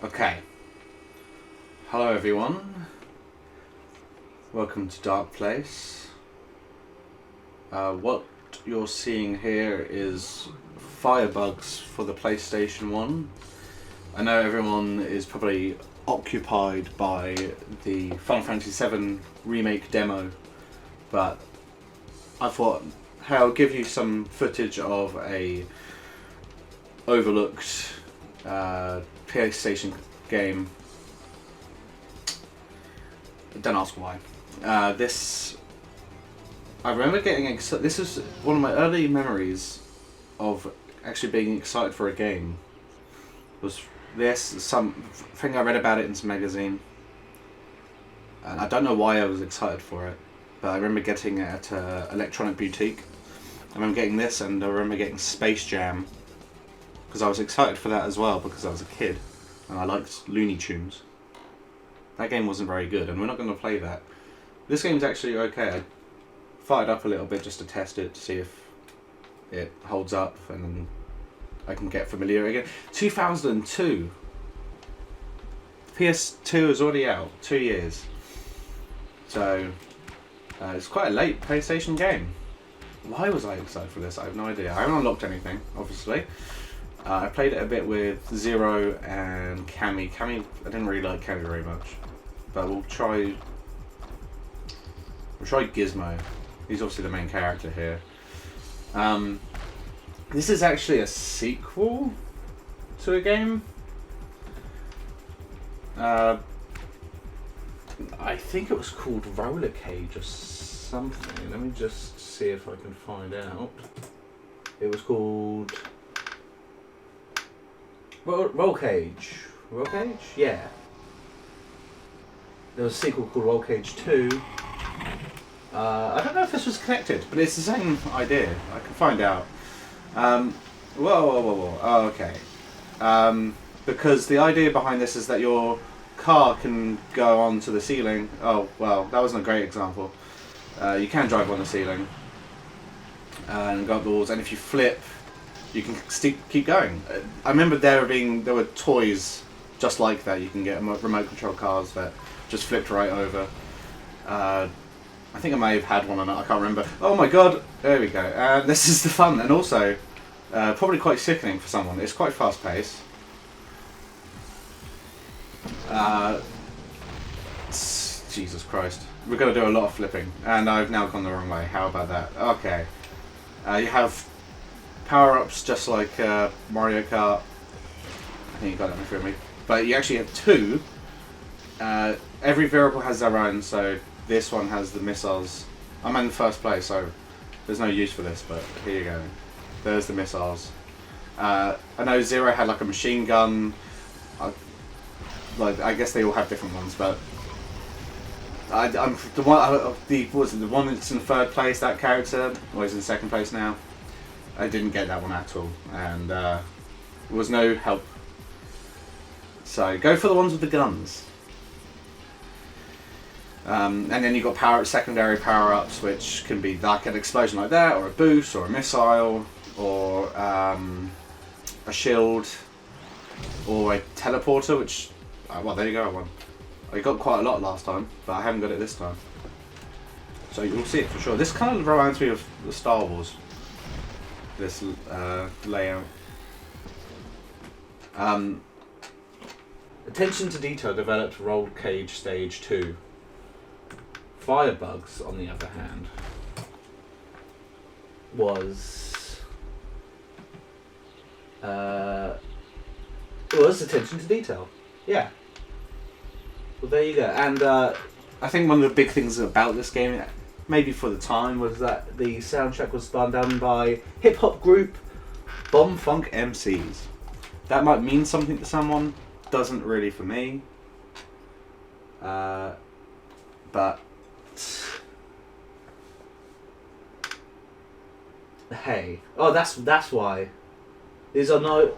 Okay. Hello everyone. Welcome to Dark Place. What you're seeing here is Firebugs for the PlayStation 1. I know everyone is probably occupied by the Final Fantasy VII Remake demo, but I thought, hey, I'll give you some footage of a overlooked PlayStation game. Don't ask why. I remember getting excited. This is one of my early memories of actually being excited for a game. Was this something I read about it in some magazine, and I don't know why I was excited for it, but I remember getting it at Electronic Boutique. I remember getting this, and I remember getting Space Jam because I was excited for that as well because I was a kid and I liked Looney Tunes. That game wasn't very good, and we're not going to play that. This game's actually okay. I fired up a little bit just to test it, to see if it holds up, and then I can get familiar again. 2002. PS2 is already out, 2 years. So, it's quite a late PlayStation game. Why was I excited for this? I have no idea. I haven't unlocked anything, obviously. I played it a bit with Zero and Cammy. Cammy, I didn't really like Cammy very much. But we'll try Gizmo. He's obviously the main character here. This is actually a sequel to a game. I think it was called Roller Cage or something. Let me just see if I can find out. It was called Roll Cage. Roll Cage? Yeah. There was a sequel called Roll Cage 2. I don't know if this was connected, but it's the same idea. I can find out. Whoa. Oh, okay. Because the idea behind this is that your car can go onto the ceiling. Oh, well, that wasn't a great example. You can drive on the ceiling and go up the walls, and if you flip, you can keep going. I remember there were toys just like that. You can get remote control cars that just flipped right over. I think I may have had one or not, I can't remember. Oh my god, there we go. This is the fun, and also probably quite sickening for someone. It's quite fast paced. Jesus Christ. We're going to do a lot of flipping, and I've now gone the wrong way. How about that? Okay. You have power-ups just like Mario Kart. I think you got that one for me. But you actually have two. Every vehicle has their own, so this one has the missiles. I'm in first place, so there's no use for this, but here you go. There's the missiles. I know Zero had like a machine gun. I guess they all have different ones, but I'm the one. The one that's in third place? That character, or he's in second place now. I didn't get that one at all, and there was no help. So go for the ones with the guns. And then you've got secondary power-ups, which can be like an explosion like that, or a boost, or a missile, or a shield, or a teleporter, which, well, there you go, I won. I got quite a lot last time, but I haven't got it this time. So you'll see it for sure. This kind of reminds me of the Star Wars, this layout. Attention to detail developed Roll Cage Stage 2. Firebugs, on the other hand, was attention to detail. Yeah. Well, there you go. And I think one of the big things about this game, maybe for the time, was that the soundtrack was done by hip-hop group Bomb Funk MCs. That might mean something to someone, doesn't really for me. But hey, oh, that's why. These are no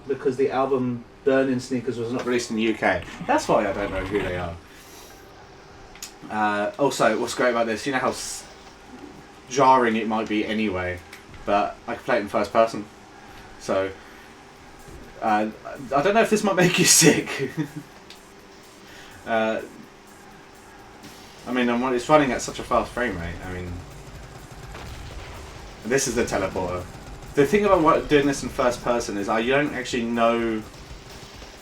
because the album Burning Sneakers was not released in the UK. That's why I don't know who they are. Also, what's great about this, you know how jarring it might be anyway, but I can play it in first person. So I don't know if this might make you sick. I mean, it's running at such a fast frame rate. I mean, this is the teleporter. The thing about doing this in first person is you don't actually know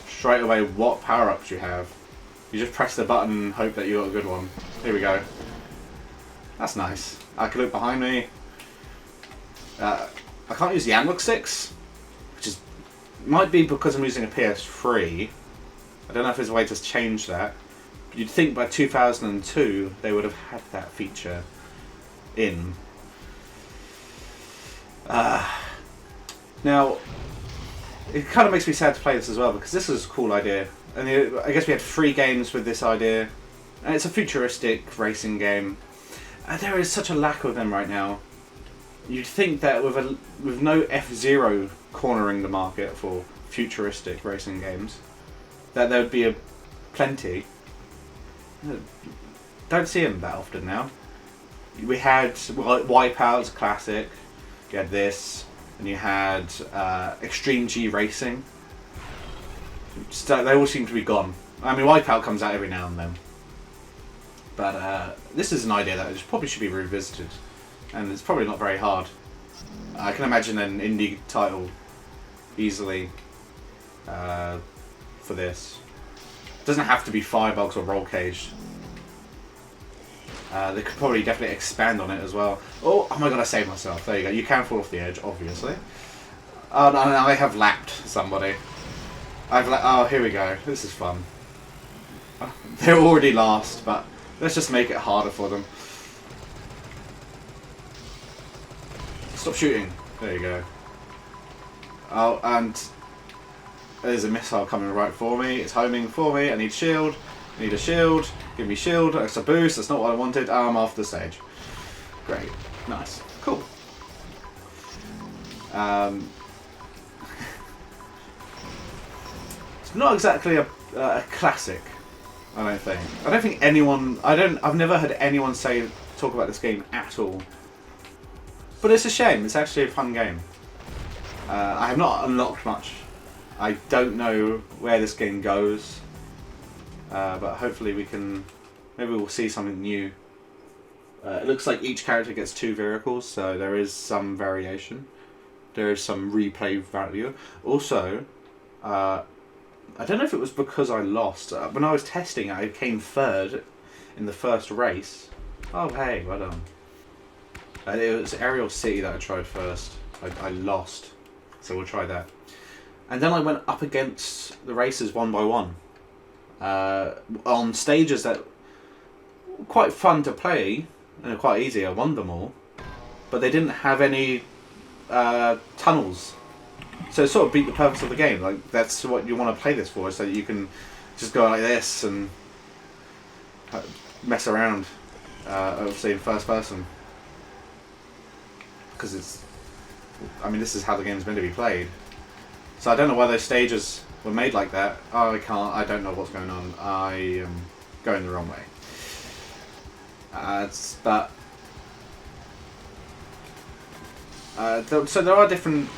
straight away what power-ups you have. You just press the button and hope that you got a good one. Here we go. That's nice. I can look behind me. I can't use the analog sticks, which might be because I'm using a PS3. I don't know if there's a way to change that. You'd think by 2002 they would have had that feature in. Now, it kind of makes me sad to play this as well because this is a cool idea. And I guess we had 3 games with this idea. And it's a futuristic racing game. And there is such a lack of them right now. You'd think that with no F-Zero cornering the market for futuristic racing games, that there would be plenty. Don't see them that often now. We had Wipeout, classic. You had this, and you had Extreme G Racing. They all seem to be gone. I mean, Wipeout comes out every now and then. But this is an idea that probably should be revisited. And it's probably not very hard. I can imagine an indie title easily for this. It doesn't have to be Firebugs or Roll Cage. They could probably definitely expand on it as well. Oh my god, I saved myself. There you go. You can fall off the edge, obviously. Oh, no, I have lapped somebody. Oh, here we go. This is fun. They're already last, but let's just make it harder for them. Stop shooting. There you go. Oh, and there's a missile coming right for me. It's homing for me. I need shield. I need a shield. Give me shield. That's a boost. That's not what I wanted. I'm off the stage. Great. Nice. Cool. It's not exactly a classic, I don't think. I don't think anyone... I've never heard anyone talk about this game at all. But it's a shame. It's actually a fun game. I have not unlocked much. I don't know where this game goes. But hopefully maybe we'll see something new. It looks like each character gets 2 vehicles, so there is some variation. There is some replay value. Also, I don't know if it was because I lost. When I was testing, I came 3rd in the first race. Oh hey, well done. It was Aerial City that I tried first. I lost, so we'll try that. And then I went up against the races one by one. On stages that were quite fun to play and quite easy. I won them all, but they didn't have any tunnels, so it sort of beat the purpose of the game. Like, that's what you want to play this for, so that you can just go like this and mess around, obviously in first person, because this is how the game's meant to be played. So I don't know why those stages were made like that. Oh, I don't know what's going on. I am going the wrong way. So there are different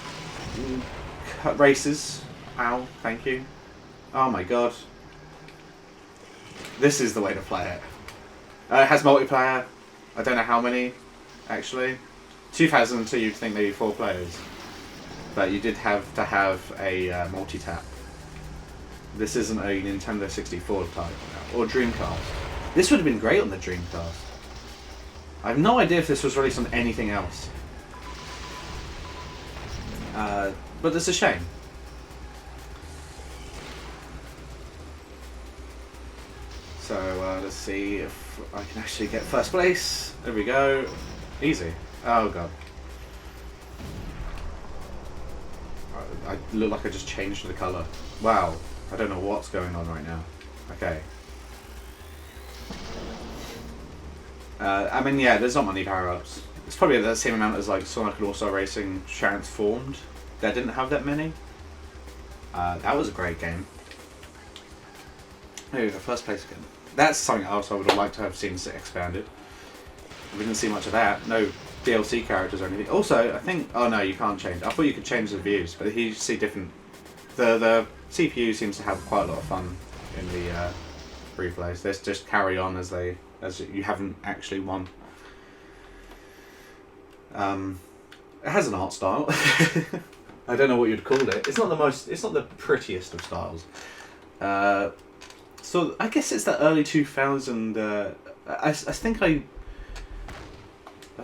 races. Ow, thank you. Oh my god. This is the way to play it. It has multiplayer. I don't know how many, actually. 2002, you'd think maybe 4 players. But you did have to have a multi-tap. This isn't a Nintendo 64 type, or Dreamcast. This would have been great on the Dreamcast. I have no idea if this was released on anything else. But it's a shame. So let's see if I can actually get first place. There we go. Easy. Oh god. I look like I just changed the colour. Wow. I don't know what's going on right now. Okay. I mean, yeah, there's not many power-ups. It's probably the same amount as like Sonic and All-Star Racing Transformed. That didn't have that many. That was a great game. There we go, first place again. That's something else I would have liked to have seen expanded. We didn't see much of that. No DLC characters or anything. Also, I think... Oh no, you can't change. I thought you could change the views, but you see different The CPU seems to have quite a lot of fun in the replays. Let's just carry on as you haven't actually won. It has an art style. I don't know what you'd call it. It's not the prettiest of styles. So I guess it's the early 2000. I think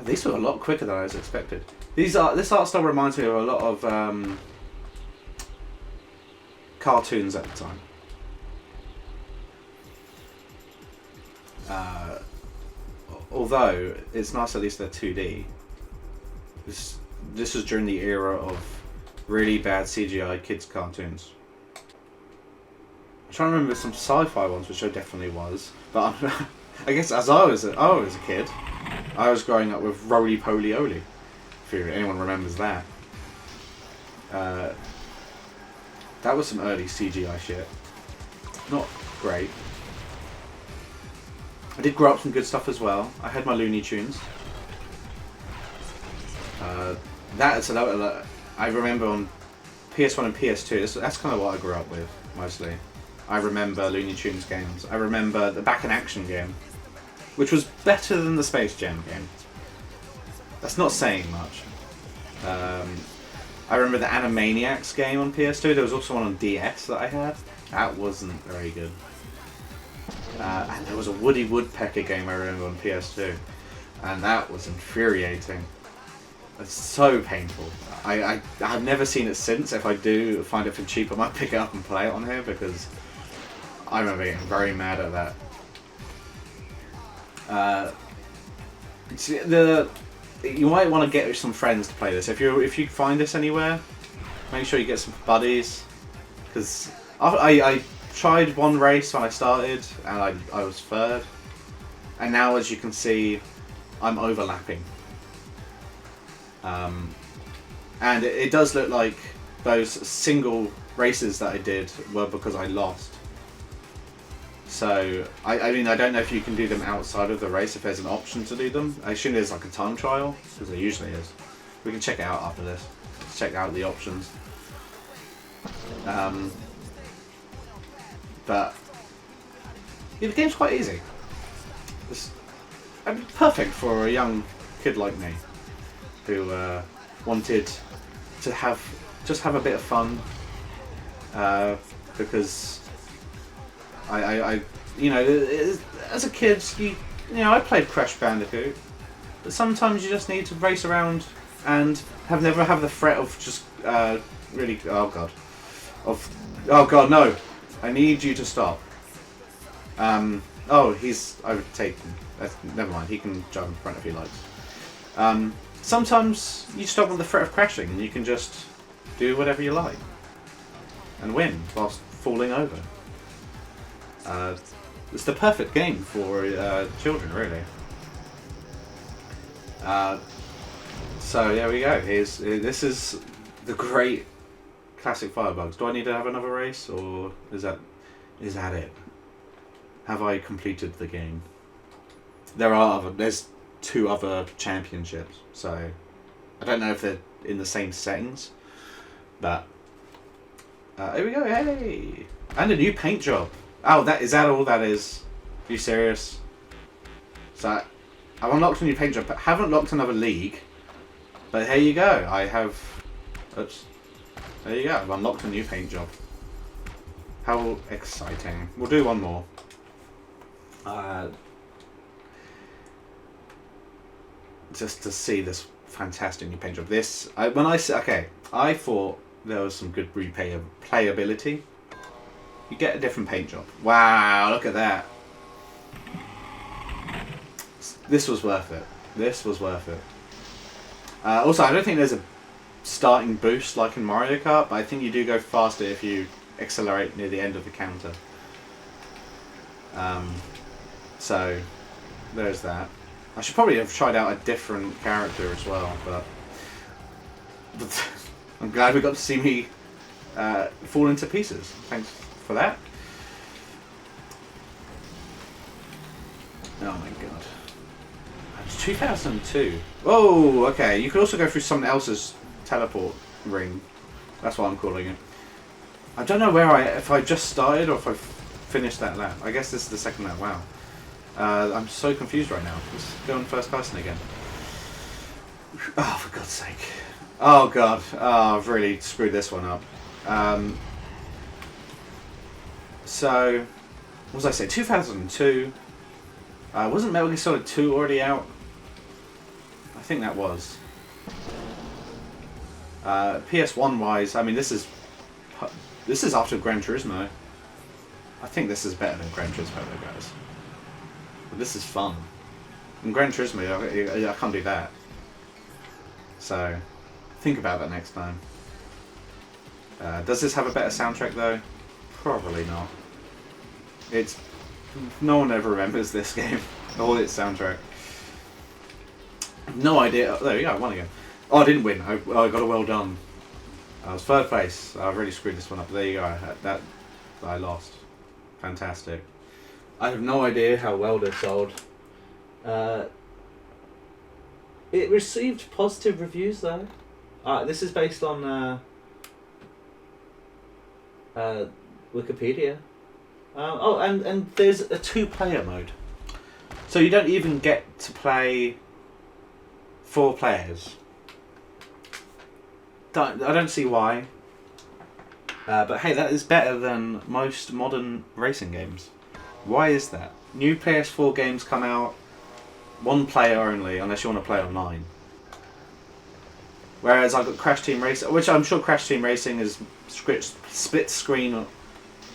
these were a lot quicker than I was expected. This art style reminds me of a lot of cartoons at the time. Although it's nice at least they're 2D. This was during the era of really bad CGI kids cartoons. I'm trying to remember some sci-fi ones, which I definitely was. But I guess as I was a kid, I was growing up with Roly Poly Oly. If anyone remembers that. That was some early CGI shit. Not great. I did grow up some good stuff as well. I had my Looney Tunes. I remember on PS1 and PS2. That's kind of what I grew up with mostly. I remember Looney Tunes games. I remember the Back in Action game, which was better than the Space Jam game. That's not saying much. I remember the Animaniacs game on PS2. There was also one on DS that I had. That wasn't very good. And there was a Woody Woodpecker game I remember on PS2, and that was infuriating. It's so painful. I've never seen it since. If I do find it for cheap, I might pick it up and play it on here because I remember getting very mad at that. You might want to get some friends to play this. If you find this anywhere, make sure you get some buddies, because I tried one race when I started and I was third, and now as you can see I'm overlapping, and it does look like those single races that I did were because I lost. So I mean I don't know if you can do them outside of the race, if there's an option to do them. I assume there's like a time trial, because there usually is. We can check it out after this. Let's check out the options. But yeah, the game's quite easy. I mean, perfect for a young kid like me who wanted to just have a bit of fun, because I you know, as a kid, you know, I played Crash Bandicoot, but sometimes you just need to race around and never have the threat of just really oh god no, I need you to stop. Oh, he's overtaken. Never mind, he can jump in front if he likes. Sometimes you stop with the threat of crashing and you can just do whatever you like and win whilst falling over. It's the perfect game for children, really. So there we go. This is the great classic Firebugs. Do I need to have another race, or is that it? Have I completed the game? There's 2 other championships, so I don't know if they're in the same settings, but here we go. Hey, and a new paint job. Oh, is that all that is? Are you serious? So I've unlocked a new paint job, but haven't unlocked another league. But here you go. I have. Oops. There you go. I've unlocked a new paint job. How exciting! We'll do one more. Just to see this fantastic new paint job. I thought there was some good replayability. You get a different paint job. Wow, look at that. This was worth it. This was worth it. Also, I don't think there's a starting boost like in Mario Kart, but I think you do go faster if you accelerate near the end of the counter. So, there's that. I should probably have tried out a different character as well, but I'm glad we got to see me fall into pieces. Thanks for that. Oh my god. It's 2002. Oh, okay. You could also go through someone else's teleport ring. That's what I'm calling it. I don't know if I just started or if I finished that lap. I guess this is the second lap. Wow. I'm so confused right now. Let's go in first person again. Oh, for God's sake. Oh, God. Oh, I've really screwed this one up. So, what was I saying? 2002. Wasn't Metal Gear Solid 2 already out? I think that was. PS1 wise, I mean, this is after Gran Turismo. I think this is better than Gran Turismo, though, guys. But this is fun. In Gran Turismo, I can't do that. So, think about that next time. Does this have a better soundtrack, though? Probably not. No one ever remembers this game or its soundtrack. No idea. Oh, there we go, I won again. Oh, I didn't win. I got a well done. I was third place. I really screwed this one up. There you go. I lost. Fantastic. I have no idea how well they sold. It received positive reviews though. This is based on Wikipedia. And there's a 2-player mode, so you don't even get to play 4 players. I don't see why. But hey, that is better than most modern racing games. Why is that? New PS4 games come out 1 player only, unless you want to play online. Whereas I've got Crash Team Racing, which I'm sure Crash Team Racing is split screen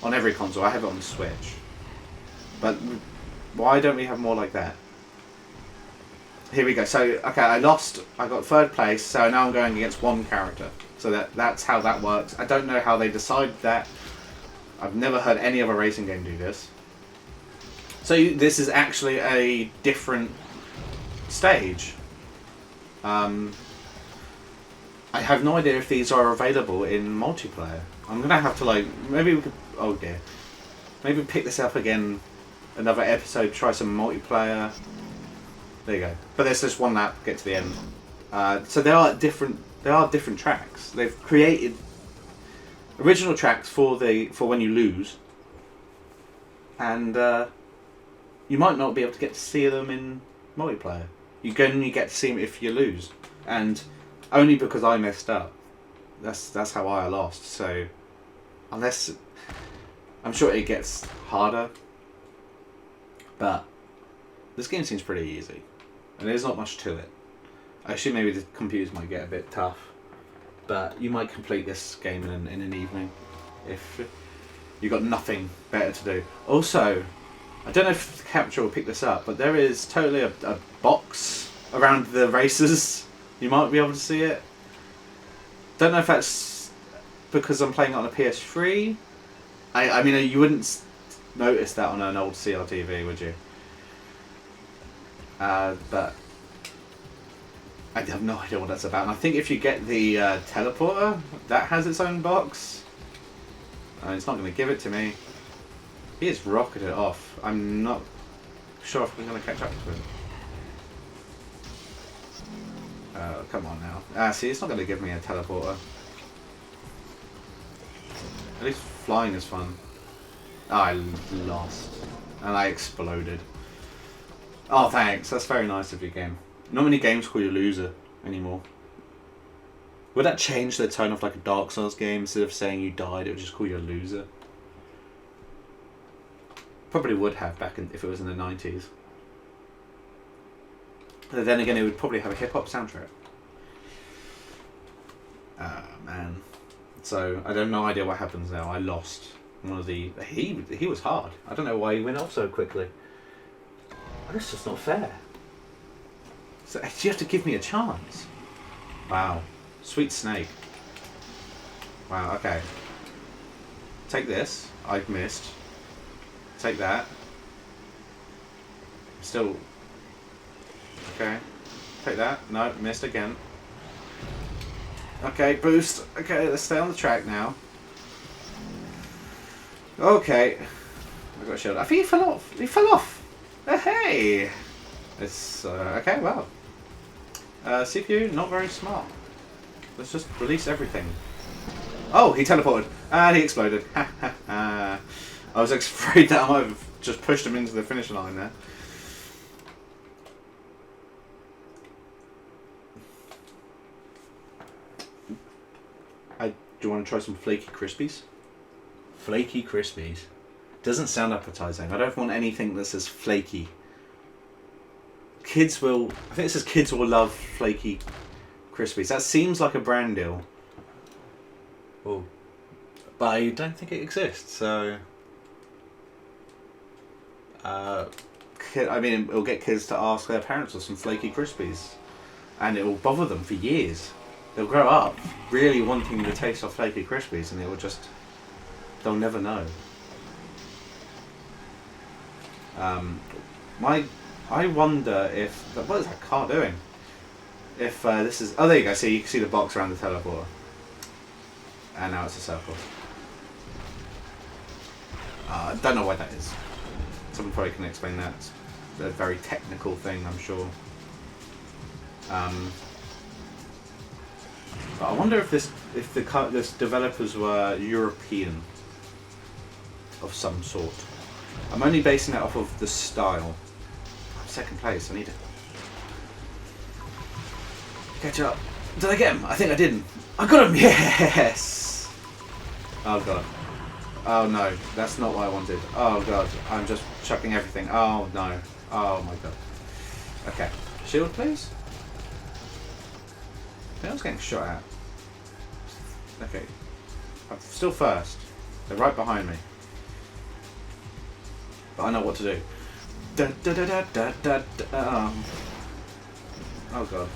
on every console. I have it on the Switch. But why don't we have more like that? Here we go. So, okay, I lost. I got 3rd place, so now I'm going against 1 character. So that's how that works. I don't know how they decide that. I've never heard any other racing game do this. So this is actually a different stage. I have no idea if these are available in multiplayer. I'm gonna have to maybe we could. Oh dear. Maybe pick this up again. Another episode. Try some multiplayer. There you go. But there's just 1 lap. Get to the end. So there are different tracks. They've created original tracks for when you lose, and you might not be able to get to see them in multiplayer. You only get to see them if you lose, and only because I messed up. That's how I lost. So unless I'm sure it gets harder, but this game seems pretty easy, and there's not much to it. I assume maybe the computers might get a bit tough, but you might complete this game in an evening if you've got nothing better to do. Also, I don't know if the capture will pick this up, but there is totally a box around the races. You might be able to see it. Don't know if that's because I'm playing it on a PS3. I mean, you wouldn't notice that on an old CRTV, would you? But I have no idea what that's about. And I think if you get the teleporter, that has its own box. It's not going to give it to me. He has rocketed off. I'm not sure if I'm going to catch up to him. Come on now. See, it's not going to give me a teleporter. At least flying is fun. I lost. And I exploded. Oh, thanks. That's very nice of you, game. Not many games call you loser anymore. Would that change the tone of like a Dark Souls game? Instead of saying you died, it would just call you a loser? Probably would have if it was in the 90s. But then again, it would probably have a hip-hop soundtrack. Man. So, I have no idea what happens now. I lost one of the... He was hard. I don't know why he went off so quickly. That's just not fair. So, you have to give me a chance. Wow. Sweet snake. Wow, okay. Take this. I've missed. Take that. Still... Okay. Take that. No, missed again. Okay, boost. Okay, let's stay on the track now. Okay. I got a shield. I think he fell off. He fell off. Hey! It's... okay, well. CPU, not very smart. Let's just release everything. Oh, he teleported. And he exploded. Ha ha ha. I was afraid that I might have just pushed him into the finish line there. Do you want to try some flaky crispies? Flaky crispies. Doesn't sound appetizing. I don't want anything that says flaky. Kids will... I think it says kids will love flaky crispies. That seems like a brand deal. Oh. But I don't think it exists, so... I mean, it'll get kids to ask their parents for some flaky crispies. And it will bother them for years. They'll grow up really wanting the taste of flaky crispies, and it will just... They'll never know. I wonder if... What is that car doing? If this is... Oh, there you go. See, you can see the box around the teleporter. And now it's a circle. I don't know why that is. Someone probably can explain that. It's a very technical thing, I'm sure. But I wonder if this developers were European of some sort. I'm only basing it off of the style. I'm second place. I need to catch up. Did I get him? I think I didn't. I got him. Yes. Oh god. Oh no, that's not what I wanted. Oh god, I'm just chucking everything. Oh no. Oh my god. Okay, shield please. I was getting shot at. Okay, I'm still first. They're right behind me. But I know what to do. Da, da, da, da, da, da, da, oh god.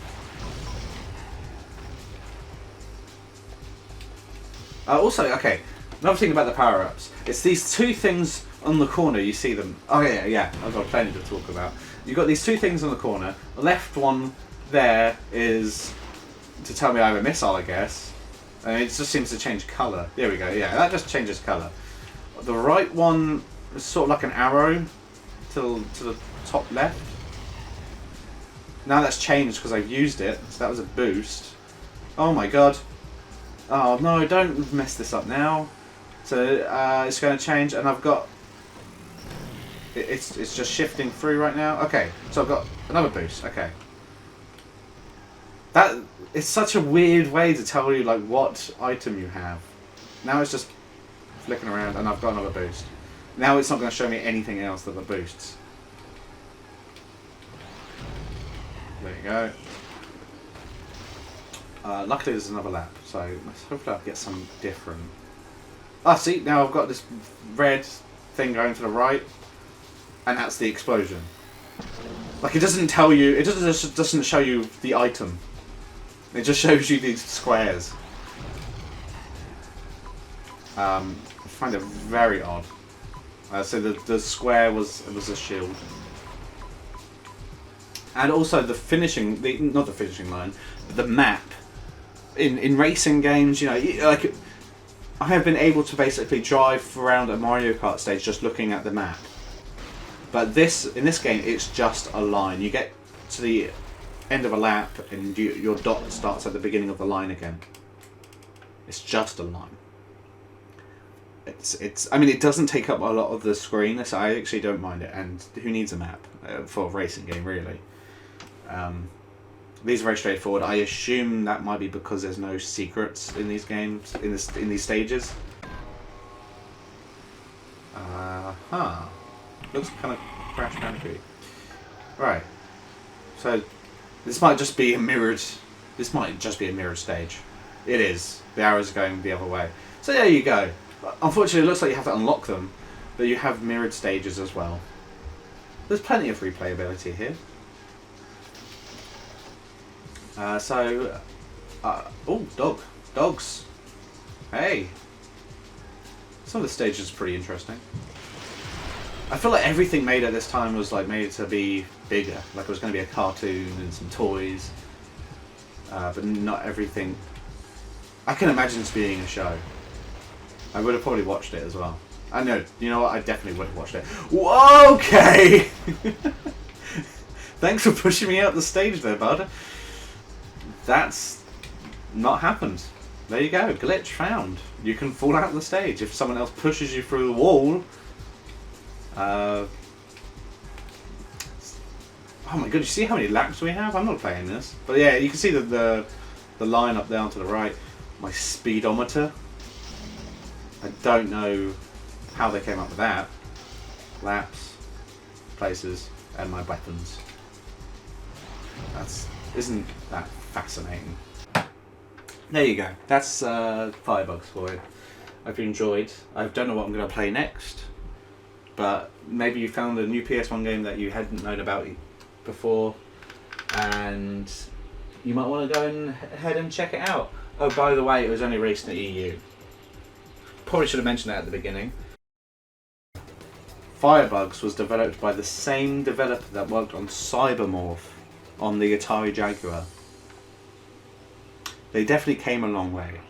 Also, okay, another thing about the power-ups. It's these two things on the corner, you see them. Oh yeah, I've got plenty to talk about. You've got these two things on the corner. The left one there is to tell me I have a missile, I guess. And it just seems to change colour. There we go, yeah, that just changes colour. The right one is sort of like an arrow to the top left. Now that's changed because I've used it, so that was a boost. Oh my god. Oh no, don't mess this up now. So it's going to change, and I've got... It's just shifting through right now. Okay, so I've got another boost, okay. That... It's such a weird way to tell you like what item you have. Now it's just flicking around and I've got another boost. Now it's not going to show me anything else that the boosts. There you go. Luckily there's another lap, so hopefully I'll get some different. Ah, see, now I've got this red thing going to the right, and that's the explosion. Like it doesn't tell you, it doesn't show you the item. It just shows you these squares. I find it very odd. So the square was a shield, and also the finishing, not the finishing line, but the map. In racing games, you know, like I have been able to basically drive around a Mario Kart stage just looking at the map. But in this game, it's just a line. You get to the end of a lap and your dot starts at the beginning of the line again. It's just a line. I mean, it doesn't take up a lot of the screen, so I actually don't mind it. And who needs a map for a racing game, really? These are very straightforward. I assume that might be because there's no secrets in these games, in these stages. Looks kind of Crash Bandicoot. Right. So this might just be a mirrored. This might just be a mirrored stage. It is. The arrows are going the other way. So there you go. Unfortunately, it looks like you have to unlock them, but you have mirrored stages as well. There's plenty of replayability here. Oh, dogs. Hey. Some of the stages are pretty interesting. I feel like everything made at this time was like made to be bigger. Like it was going to be a cartoon and some toys. But not everything. I can imagine this being a show. I would have probably watched it as well. I know. You know what? I definitely would have watched it. Whoa, okay. Thanks for pushing me out the stage there, bud. That's not happened. There you go, glitch found. You can fall out of the stage if someone else pushes you through the wall. Oh my god, you see how many laps we have? I'm not playing this. But yeah, you can see the line up down to the right. My speedometer. I don't know how they came up with that. Laps, places, and my weapons. Isn't that fascinating? There you go. That's Firebugs for you. Hope you enjoyed. I don't know what I'm going to play next, but maybe you found a new PS1 game that you hadn't known about before, and you might want to go ahead and check it out. Oh, by the way, it was only released in the EU. Probably should have mentioned that at the beginning. Firebugs was developed by the same developer that worked on Cybermorph on the Atari Jaguar. They definitely came a long way.